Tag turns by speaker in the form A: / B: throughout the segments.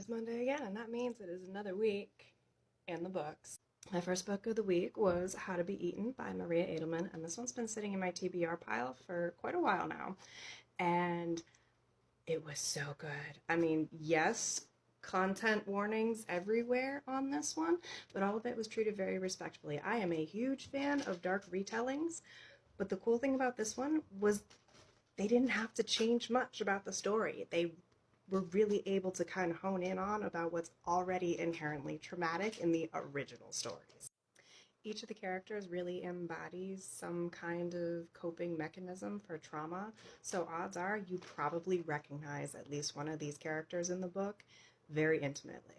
A: is Monday again, and that means it is another week in the books. My first book of the week was How to Be Eaten by Maria Adelmann, and this one's been sitting in my TBR pile for quite a while now, and it was so good. I mean, yes, content warnings everywhere on this one, but all of it was treated very respectfully. I am a huge fan of dark retellings, but the cool thing about this one was they didn't have to change much about the story. They were really able to kind of hone in on about what's already inherently traumatic in the original stories. Each of the characters really embodies some kind of coping mechanism for trauma, so odds are you probably recognize at least one of these characters in the book very intimately.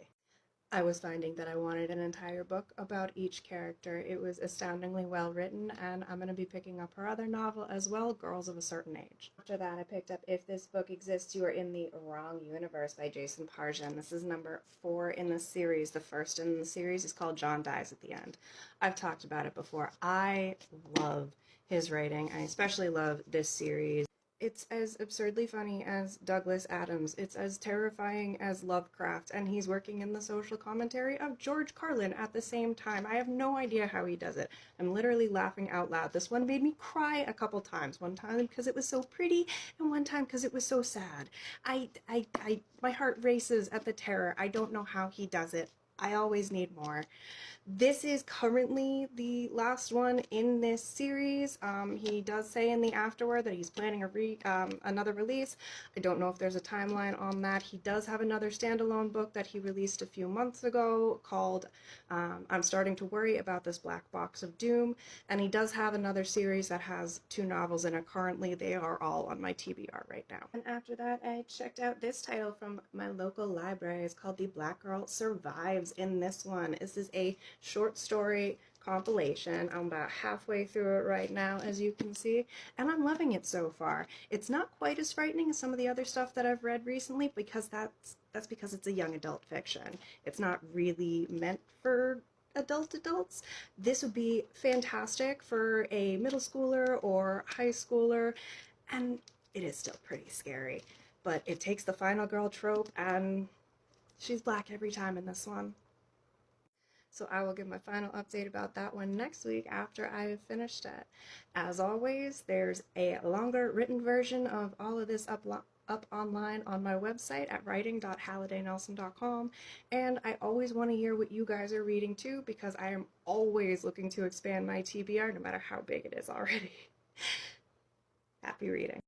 A: I was finding that I wanted an entire book about each character. It was astoundingly well written, and I'm going to be picking up her other novel as well, Girls of a Certain Age. After that, I picked up If This Book Exists, You Are in the Wrong Universe by Jason Pargin. This is number 4 in the series. The first in the series is called John Dies at the End. I've talked about it before. I love his writing. I especially love this series. It's as absurdly funny as Douglas Adams. It's as terrifying as Lovecraft, and he's working in the social commentary of George Carlin at the same time. I have no idea how he does it. I'm literally laughing out loud. This one made me cry a couple times. One time because it was so pretty, and one time because it was so sad. My heart races at the terror. I don't know how he does it. I always need more. This is currently the last one in this series. He does say in the afterword that he's planning another release. I don't know if there's a timeline on that. He does have another standalone book that he released a few months ago called I'm Starting to Worry About This Black Box of Doom, and he does have another series that has 2 novels in it currently. They are all on my TBR right now. And after that, I checked out this title from my local library. It's called The Black Girl Survives. In this one, this is a short story compilation. I'm about halfway through it right now, as you can see, and I'm loving it so far. It's not quite as frightening as some of the other stuff that I've read recently, because that's because it's a young adult fiction. It's not really meant for adults. This would be fantastic for a middle schooler or high schooler, and it is still pretty scary, but it takes the final girl trope, and she's black every time in this one. So I will give my final update about that one next week after I have finished it. As always, there's a longer written version of all of this up online on my website at writing.hallidaynelson.com, and I always want to hear what you guys are reading too, because I am always looking to expand my TBR no matter how big it is already. Happy reading.